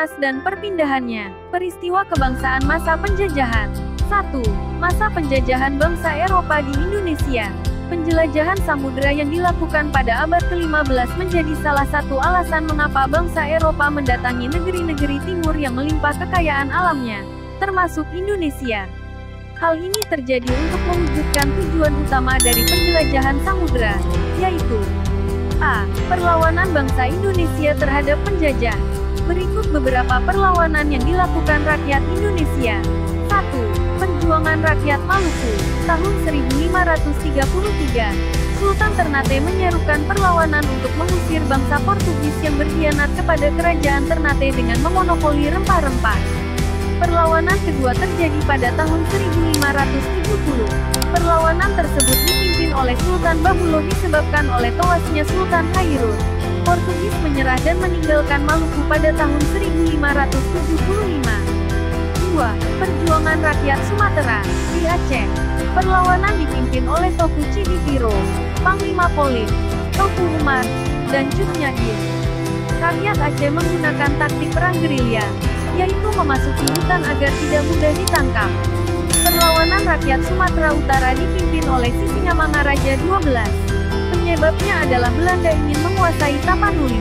identitas dan perpindahannya. Peristiwa kebangsaan masa penjajahan. 1. Masa penjajahan bangsa Eropa di Indonesia. Penjelajahan samudera yang dilakukan pada abad ke-15 menjadi salah satu alasan mengapa bangsa Eropa mendatangi negeri-negeri timur yang melimpah kekayaan alamnya, termasuk Indonesia. Hal ini terjadi untuk mewujudkan tujuan utama dari penjelajahan samudera, yaitu a. Perlawanan bangsa Indonesia terhadap penjajah. Berikut beberapa perlawanan yang dilakukan rakyat Indonesia. 1. Perjuangan rakyat Maluku. Tahun 1533, Sultan Ternate menyerukan perlawanan untuk mengusir bangsa Portugis yang berkhianat kepada kerajaan Ternate dengan memonopoli rempah-rempah. Perlawanan kedua terjadi pada tahun 1570. Perlawanan tersebut dipimpin oleh Sultan Bahulo disebabkan oleh tewasnya Sultan Hairun. Portugis menyerah dan meninggalkan Maluku pada tahun 1575. 2. Perjuangan rakyat Sumatera di Aceh. Perlawanan dipimpin oleh Toku Cidipiro, Panglima Polim, Toku Umar, dan Cut Nyadir. Rakyat Aceh menggunakan taktik perang gerilya, yaitu memasuki hutan agar tidak mudah ditangkap. Perlawanan rakyat Sumatera Utara dipimpin oleh Sisingamangaraja XII. Penyebabnya adalah Belanda ingin menguasai Tapanuli.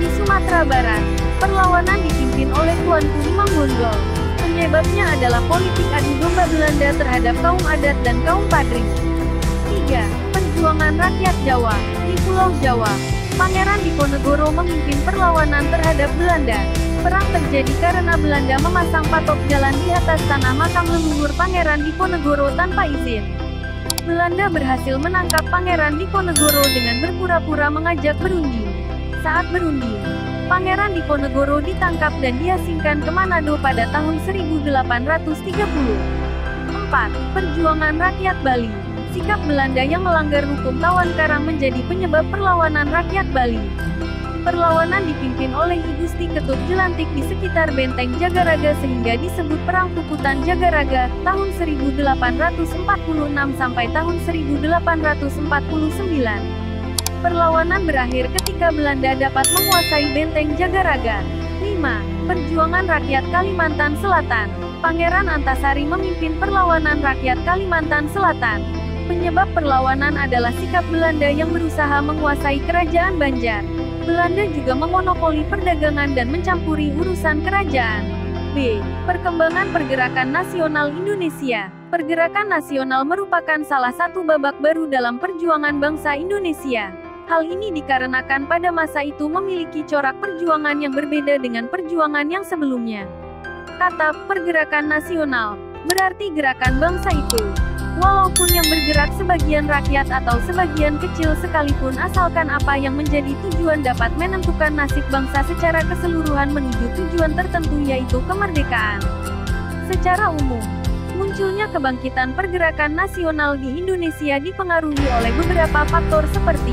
Di Sumatera Barat, perlawanan dipimpin oleh Tuanku Imam Bonjol. Penyebabnya adalah politik adu domba Belanda terhadap kaum adat dan kaum padri. 3. Perjuangan rakyat Jawa. Di Pulau Jawa, Pangeran Diponegoro memimpin perlawanan terhadap Belanda. Perang terjadi karena Belanda memasang patok jalan di atas tanah makam leluhur Pangeran Diponegoro tanpa izin. Belanda berhasil menangkap Pangeran Diponegoro dengan berpura-pura mengajak berunding. Saat berunding, Pangeran Diponegoro ditangkap dan diasingkan ke Manado pada tahun 1830. 4. Perjuangan rakyat Bali. Sikap Belanda yang melanggar hukum tawan karang menjadi penyebab perlawanan rakyat Bali. Perlawanan dipimpin oleh I Gusti Ketut Jelantik di sekitar benteng Jagaraga sehingga disebut Perang Puputan Jagaraga, tahun 1846 sampai tahun 1849. Perlawanan berakhir ketika Belanda dapat menguasai benteng Jagaraga. 5. Perjuangan rakyat Kalimantan Selatan. Pangeran Antasari memimpin perlawanan rakyat Kalimantan Selatan. Penyebab perlawanan adalah sikap Belanda yang berusaha menguasai kerajaan Banjar. Belanda juga memonopoli perdagangan dan mencampuri urusan kerajaan. B. Perkembangan pergerakan nasional Indonesia. Pergerakan nasional merupakan salah satu babak baru dalam perjuangan bangsa Indonesia. Hal ini dikarenakan pada masa itu memiliki corak perjuangan yang berbeda dengan perjuangan yang sebelumnya. Kata pergerakan nasional berarti gerakan bangsa itu. Walaupun yang bergerak sebagian rakyat atau sebagian kecil sekalipun asalkan apa yang menjadi tujuan dapat menentukan nasib bangsa secara keseluruhan menuju tujuan tertentu yaitu kemerdekaan. Secara umum, munculnya kebangkitan pergerakan nasional di Indonesia dipengaruhi oleh beberapa faktor seperti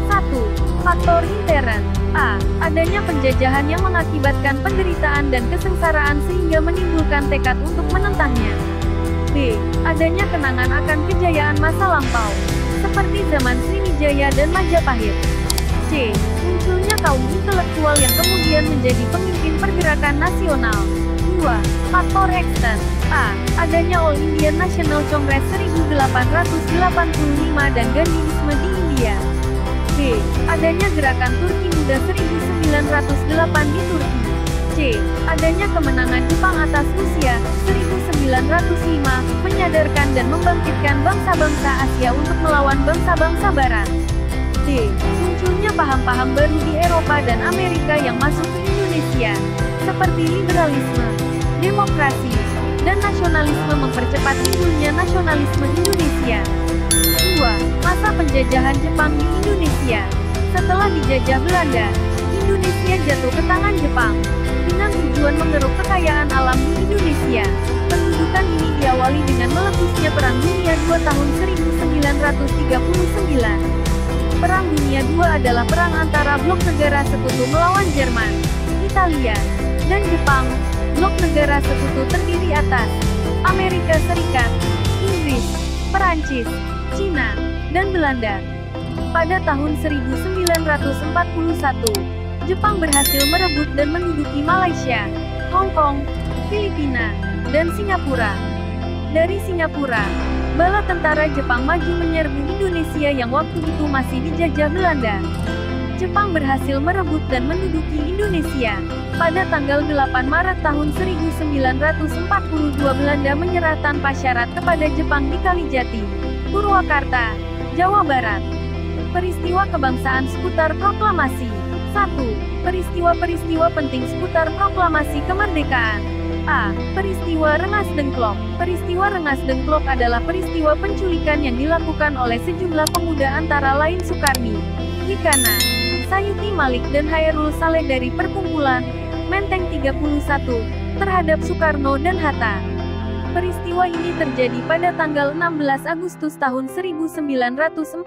1. Faktor intern. A. Adanya penjajahan yang mengakibatkan penderitaan dan kesengsaraan sehingga menimbulkan tekad untuk menentangnya. B. Adanya kenangan akan kejayaan masa lampau, seperti zaman Sriwijaya dan Majapahit. C. Munculnya kaum intelektual yang kemudian menjadi pemimpin pergerakan nasional. 2. Faktor ekstern. A. Adanya All Indian National Congress 1885 dan Gandhiisme di India. B. Adanya gerakan Turki Muda 1908 di Turki. C. Adanya kemenangan Jepang atas Rusia 1905, menyadarkan dan membangkitkan bangsa-bangsa Asia untuk melawan bangsa-bangsa Barat. D. Munculnya paham-paham baru di Eropa dan Amerika yang masuk ke Indonesia, seperti liberalisme, demokrasi, dan nasionalisme mempercepat timbulnya nasionalisme Indonesia. 2. Masa penjajahan Jepang di Indonesia. Setelah dijajah Belanda, Indonesia jatuh ke tangan Jepang, dengan tujuan mengeruk kekayaan alam di Indonesia. Pendudukan ini diawali dengan meletusnya Perang Dunia II tahun 1939. Perang Dunia II adalah perang antara blok negara sekutu melawan Jerman, Italia, dan Jepang. Blok negara sekutu terdiri atas Amerika Serikat, Inggris, Perancis, Cina, dan Belanda. Pada tahun 1941, Jepang berhasil merebut dan menduduki Malaysia, Hong Kong, Filipina, dan Singapura. Dari Singapura, bala tentara Jepang maju menyerbu Indonesia yang waktu itu masih dijajah Belanda. Jepang berhasil merebut dan menduduki Indonesia. Pada tanggal 8 Maret tahun 1942 Belanda menyerah tanpa syarat kepada Jepang di Kalijati, Purwakarta, Jawa Barat. Peristiwa kebangsaan seputar proklamasi. 1. Peristiwa-peristiwa penting seputar proklamasi kemerdekaan. A. Peristiwa Rengas Dengklok. Peristiwa Rengas Dengklok adalah peristiwa penculikan yang dilakukan oleh sejumlah pemuda antara lain Sukarni, Wikana, Sayuti Malik dan Hairul Saleh dari perkumpulan Menteng 31 terhadap Soekarno dan Hatta. Peristiwa ini terjadi pada tanggal 16 Agustus tahun 1945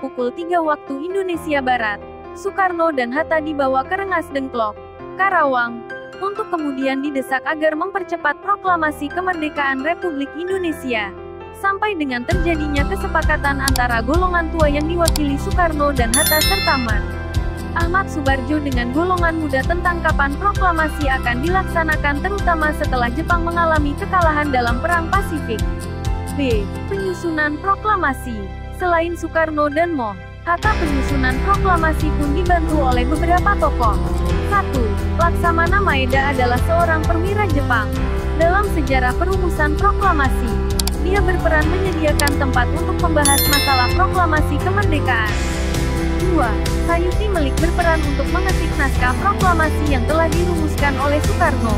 pukul 3 waktu Indonesia Barat. Soekarno dan Hatta dibawa ke Rengas Dengklok, Karawang, untuk kemudian didesak agar mempercepat proklamasi kemerdekaan Republik Indonesia. Sampai dengan terjadinya kesepakatan antara golongan tua yang diwakili Soekarno dan Hatta serta Ahmad Subarjo dengan golongan muda tentang kapan proklamasi akan dilaksanakan terutama setelah Jepang mengalami kekalahan dalam Perang Pasifik. B. Penyusunan proklamasi. Selain Soekarno dan Hatta, penyusunan proklamasi pun dibantu oleh beberapa tokoh. 1. Laksamana Maeda adalah seorang perwira Jepang. Dalam sejarah perumusan proklamasi, dia berperan menyediakan tempat untuk membahas masalah proklamasi kemerdekaan. 2. Sayuti Malik berperan untuk mengetik naskah proklamasi yang telah dirumuskan oleh Soekarno,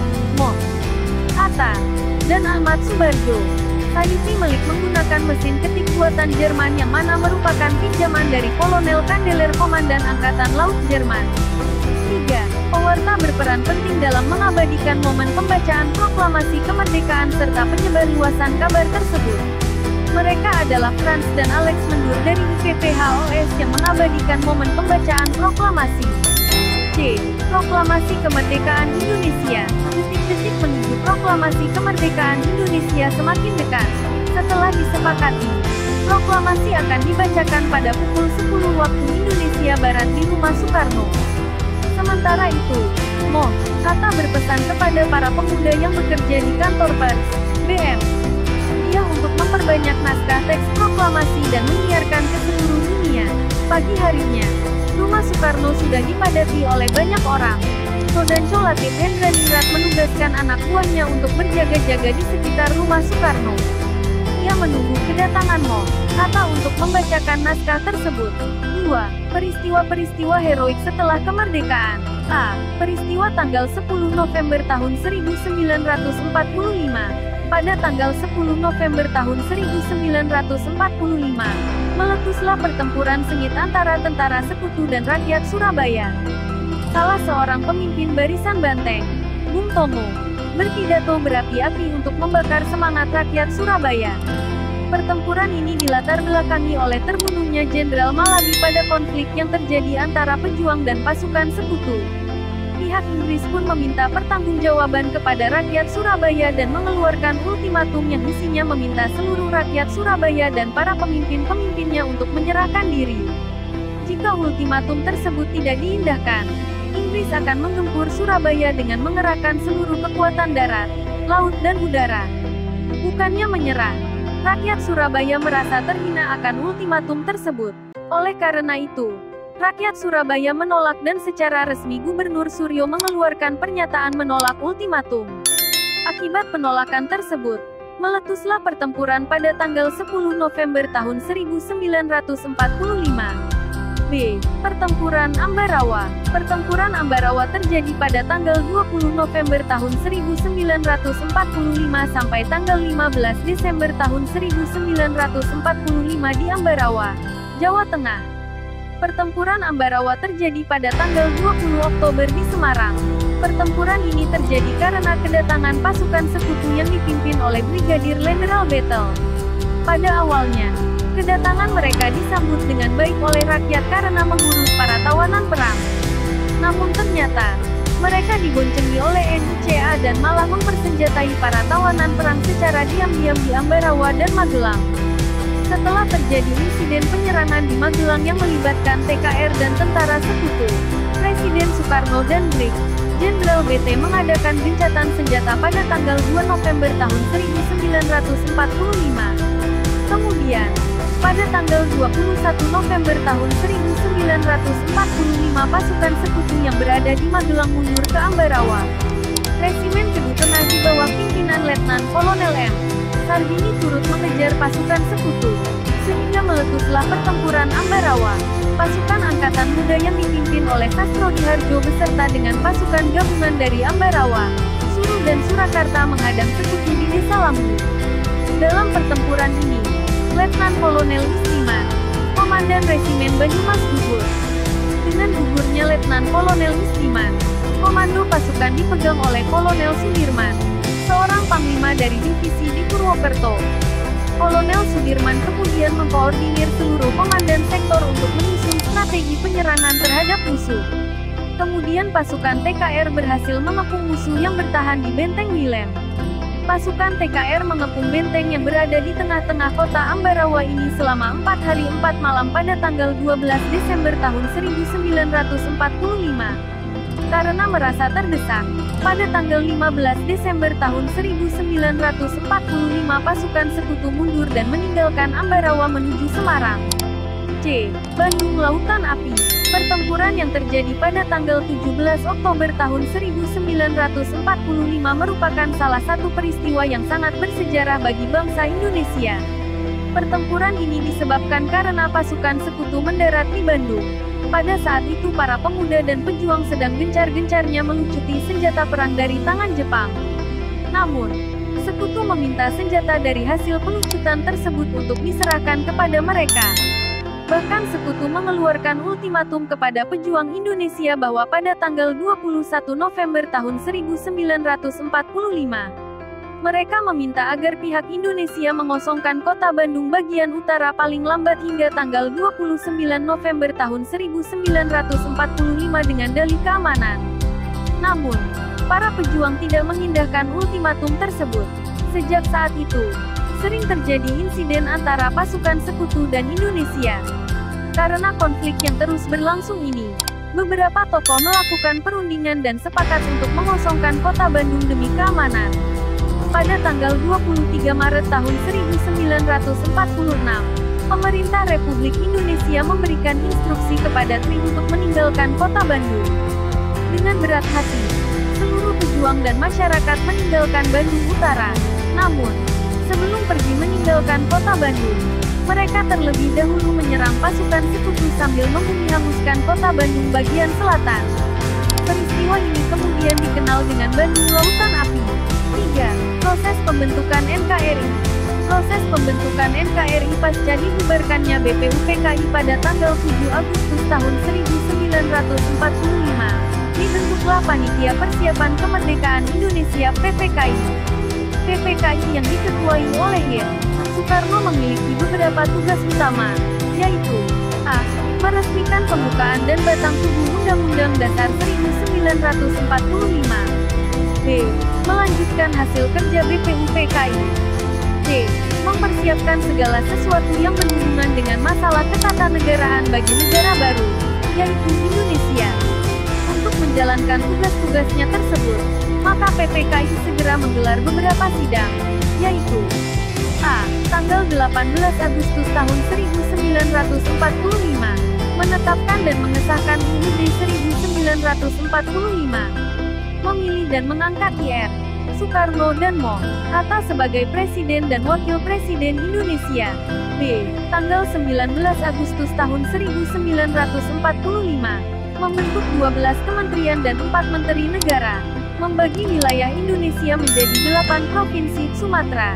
Hatta, dan Ahmad Subarjo. Sayuti Malik menggunakan mesin ketik buatan Jerman yang mana merupakan pinjaman dari Kolonel Kandeler Komandan Angkatan Laut Jerman. 3. Pewarta berperan penting dalam mengabadikan momen pembacaan proklamasi kemerdekaan serta penyebarluasan kabar tersebut. Mereka adalah Franz dan Alex Mendur dari IPPHOS yang mengabadikan momen pembacaan proklamasi. C. Proklamasi Kemerdekaan Indonesia. Detik-detik menuju proklamasi kemerdekaan Indonesia semakin dekat. Setelah disepakati, proklamasi akan dibacakan pada pukul 10 waktu Indonesia Barat di Rumah Soekarno. Sementara itu, Hatta berpesan kepada para pemuda yang bekerja di kantor pers, BM, untuk memperbanyak naskah teks proklamasi dan menyiarkan ke seluruh dunia. Pagi harinya, Rumah Soekarno sudah dipadati oleh banyak orang. Sodanco Latif Hendraningrat menugaskan anak buahnya untuk berjaga-jaga di sekitar Rumah Soekarno. Ia menunggu kedatangan Hatta untuk membacakan naskah tersebut. 2. Peristiwa-peristiwa heroik setelah kemerdekaan. A. Peristiwa tanggal 10 November tahun 1945. Pada tanggal 10 November tahun 1945, meletuslah pertempuran sengit antara tentara sekutu dan rakyat Surabaya. Salah seorang pemimpin barisan banteng, Bung Tomo, berpidato berapi-api untuk membakar semangat rakyat Surabaya. Pertempuran ini dilatar belakangi oleh terbunuhnya Jenderal Malabi pada konflik yang terjadi antara pejuang dan pasukan sekutu. Pihak Inggris pun meminta pertanggungjawaban kepada rakyat Surabaya dan mengeluarkan ultimatum yang isinya meminta seluruh rakyat Surabaya dan para pemimpin-pemimpinnya untuk menyerahkan diri. Jika ultimatum tersebut tidak diindahkan, Inggris akan menggempur Surabaya dengan mengerahkan seluruh kekuatan darat, laut dan udara. Bukannya menyerah, rakyat Surabaya merasa terhina akan ultimatum tersebut. Oleh karena itu, rakyat Surabaya menolak dan secara resmi Gubernur Suryo mengeluarkan pernyataan menolak ultimatum. Akibat penolakan tersebut, meletuslah pertempuran pada tanggal 10 November tahun 1945. B. Pertempuran Ambarawa. Pertempuran Ambarawa terjadi pada tanggal 20 November tahun 1945 sampai tanggal 15 Desember tahun 1945 di Ambarawa, Jawa Tengah. Pertempuran Ambarawa terjadi pada tanggal 20 Oktober di Semarang. Pertempuran ini terjadi karena kedatangan pasukan sekutu yang dipimpin oleh Brigadir Jenderal Battle. Pada awalnya, kedatangan mereka disambut dengan baik oleh rakyat karena mengurus para tawanan perang. Namun ternyata, mereka diboncengi oleh NICA dan malah mempersenjatai para tawanan perang secara diam-diam di Ambarawa dan Magelang. Setelah terjadi insiden penyerangan di Magelang yang melibatkan TKR dan tentara sekutu, Presiden Presiden Soekarno dan Brig. Jenderal BT mengadakan gencatan senjata pada tanggal 2 November tahun 1945. Kemudian, pada tanggal 21 November tahun 1945 pasukan sekutu yang berada di Magelang mundur ke Ambarawa. Resimen Kedu Tengah di bawah pimpinan Letnan Kolonel M. Sarbini turut mengejar pasukan sekutu, sehingga meletuslah pertempuran Ambarawa. Pasukan Angkatan Muda yang dipimpin oleh Sastro Diharjo beserta dengan pasukan gabungan dari Ambarawa, Suru dan Surakarta menghadang sekutu di Desa Lambu. Dalam pertempuran ini, Letnan Kolonel Musliman, Komandan Resimen Banyumas gugur. Dengan gugurnya Letnan Kolonel Musliman, komando pasukan dipegang oleh Kolonel Sudirman, seorang panglima dari divisi di Purwokerto. Kolonel Sudirman kemudian mengkoordinir seluruh komandan sektor untuk menyusun strategi penyerangan terhadap musuh. Kemudian pasukan TKR berhasil mengepung musuh yang bertahan di Benteng Wilem. Pasukan TKR mengepung benteng yang berada di tengah-tengah kota Ambarawa ini selama 4 hari 4 malam pada tanggal 12 Desember tahun 1945. Karena merasa terdesak, pada tanggal 15 Desember tahun 1945 pasukan sekutu mundur dan meninggalkan Ambarawa menuju Semarang. C. Bandung Lautan Api. Pertempuran yang terjadi pada tanggal 17 Oktober tahun 1945 merupakan salah satu peristiwa yang sangat bersejarah bagi bangsa Indonesia. Pertempuran ini disebabkan karena pasukan sekutu mendarat di Bandung. Pada saat itu para pemuda dan pejuang sedang gencar-gencarnya melucuti senjata perang dari tangan Jepang. Namun, sekutu meminta senjata dari hasil pelucutan tersebut untuk diserahkan kepada mereka. Bahkan sekutu mengeluarkan ultimatum kepada pejuang Indonesia bahwa pada tanggal 21 November tahun 1945, mereka meminta agar pihak Indonesia mengosongkan kota Bandung bagian utara paling lambat hingga tanggal 29 November tahun 1945 dengan dalih keamanan. Namun, para pejuang tidak mengindahkan ultimatum tersebut. Sejak saat itu, sering terjadi insiden antara pasukan sekutu dan Indonesia. Karena konflik yang terus berlangsung ini, beberapa tokoh melakukan perundingan dan sepakat untuk mengosongkan kota Bandung demi keamanan. Pada tanggal 23 Maret tahun 1946, pemerintah Republik Indonesia memberikan instruksi kepada TNI untuk meninggalkan kota Bandung. Dengan berat hati, seluruh pejuang dan masyarakat meninggalkan Bandung Utara. Namun, sebelum pergi meninggalkan kota Bandung, mereka terlebih dahulu menyerang pasukan sekutu sambil menghanguskan kota Bandung bagian selatan. Peristiwa ini kemudian dikenal dengan Bandung Lautan Api. 3. Proses pembentukan NKRI. Proses pembentukan NKRI pasca dibubarkannya BPUPKI pada tanggal 7 Agustus tahun 1945. Dibentuklah Panitia Persiapan Kemerdekaan Indonesia (PPKI). PPKI yang diketuai oleh Y. Soekarno memiliki beberapa tugas utama, yaitu a. Meresmikan pembukaan dan batang tubuh Undang-Undang Dasar 1945. b. Melanjutkan hasil kerja BPUPKI. c. Mempersiapkan segala sesuatu yang berhubungan dengan masalah ketatanegaraan bagi negara baru, yaitu Indonesia. Untuk menjalankan tugas-tugasnya tersebut, maka PPKI segera menggelar beberapa sidang, yaitu a. Tanggal 18 Agustus tahun 1945, menetapkan dan mengesahkan UUD 1945, memilih dan mengangkat IR. Soekarno dan Mo. Hatta sebagai Presiden dan Wakil Presiden Indonesia. B. Tanggal 19 Agustus tahun 1945, membentuk 12 kementerian dan 4 menteri negara, membagi wilayah Indonesia menjadi 8 provinsi: Sumatera,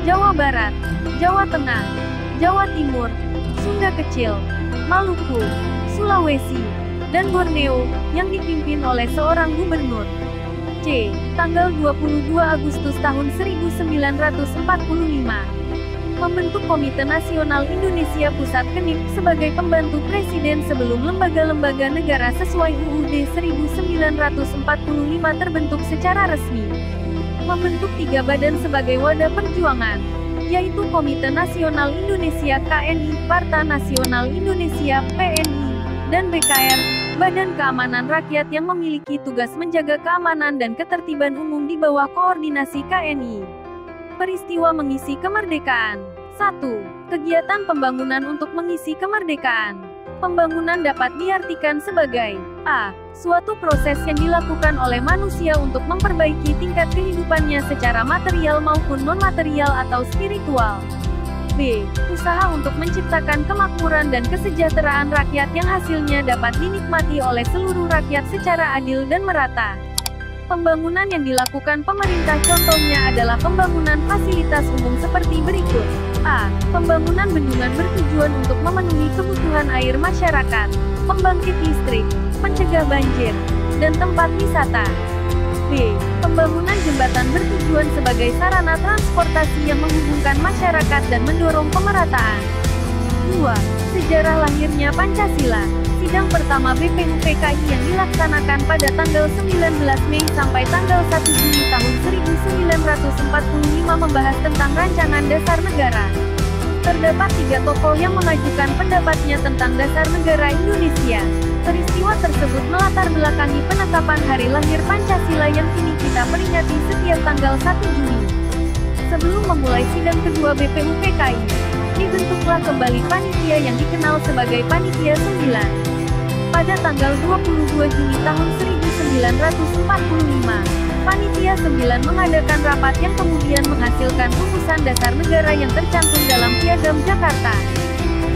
Jawa Barat, Jawa Tengah, Jawa Timur, Sunda Kecil, Maluku, Sulawesi, dan Borneo, yang dipimpin oleh seorang gubernur. C. Tanggal 22 Agustus tahun 1945, membentuk Komite Nasional Indonesia Pusat (KNIP) sebagai pembantu presiden sebelum lembaga-lembaga negara sesuai UUD 1945 terbentuk secara resmi. Membentuk 3 badan sebagai wadah perjuangan, yaitu Komite Nasional Indonesia (KNI), Partai Nasional Indonesia (PNI), dan BKR, Badan Keamanan Rakyat yang memiliki tugas menjaga keamanan dan ketertiban umum di bawah koordinasi TNI. Peristiwa mengisi kemerdekaan. 1. Kegiatan pembangunan untuk mengisi kemerdekaan. Pembangunan dapat diartikan sebagai a. Suatu proses yang dilakukan oleh manusia untuk memperbaiki tingkat kehidupannya secara material maupun non-material atau spiritual. B. Usaha untuk menciptakan kemakmuran dan kesejahteraan rakyat yang hasilnya dapat dinikmati oleh seluruh rakyat secara adil dan merata. Pembangunan yang dilakukan pemerintah contohnya adalah pembangunan fasilitas umum seperti berikut. A. Pembangunan bendungan bertujuan untuk memenuhi kebutuhan air masyarakat, pembangkit listrik, mencegah banjir, dan tempat wisata. B. Pembangunan jembatan bertujuan sebagai sarana transportasi yang menghubungkan masyarakat dan mendorong pemerataan. 2. Sejarah lahirnya Pancasila. Sidang pertama BPUPKI yang dilaksanakan pada tanggal 19 Mei sampai tanggal 1 Juni tahun 1945 membahas tentang rancangan dasar negara. Terdapat 3 tokoh yang mengajukan pendapatnya tentang dasar negara Indonesia. Peristiwa tersebut melatar belakangi penetapan hari lahir Pancasila yang kini kita peringati setiap tanggal 1 Juni. Sebelum memulai sidang kedua BPUPKI, dibentuklah kembali panitia yang dikenal sebagai Panitia 9. Pada tanggal 22 Juni tahun 1945, Panitia 9 mengadakan rapat yang kemudian menghasilkan rumusan dasar negara yang tercantum dalam Piagam Jakarta.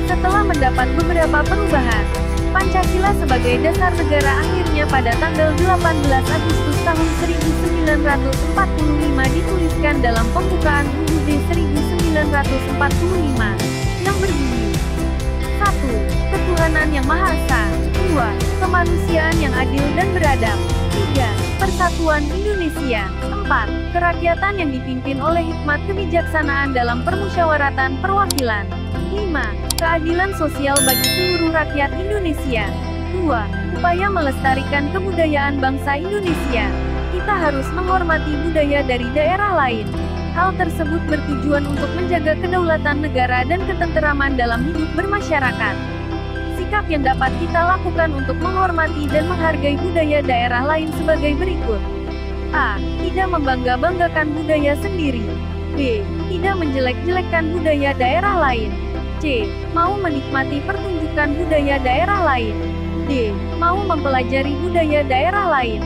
Setelah mendapat beberapa perubahan, Pancasila sebagai dasar negara akhirnya pada tanggal 18 Agustus tahun 1945 dituliskan dalam pembukaan UUD 1945, yang berbunyi 1. Ketuhanan yang Maha Esa. 2. Kemanusiaan yang adil dan beradab. 3. Persatuan Indonesia. 4. Kerakyatan yang dipimpin oleh hikmat kebijaksanaan dalam permusyawaratan perwakilan. 5. Keadilan sosial bagi seluruh rakyat Indonesia. 2. Upaya melestarikan kebudayaan bangsa Indonesia. Kita harus menghormati budaya dari daerah lain. Hal tersebut bertujuan untuk menjaga kedaulatan negara dan ketenteraman dalam hidup bermasyarakat. Sikap yang dapat kita lakukan untuk menghormati dan menghargai budaya daerah lain sebagai berikut. A. Tidak membangga-banggakan budaya sendiri. B. Tidak menjelek-jelekkan budaya daerah lain. C. Mau menikmati pertunjukan budaya daerah lain. D. Mau mempelajari budaya daerah lain.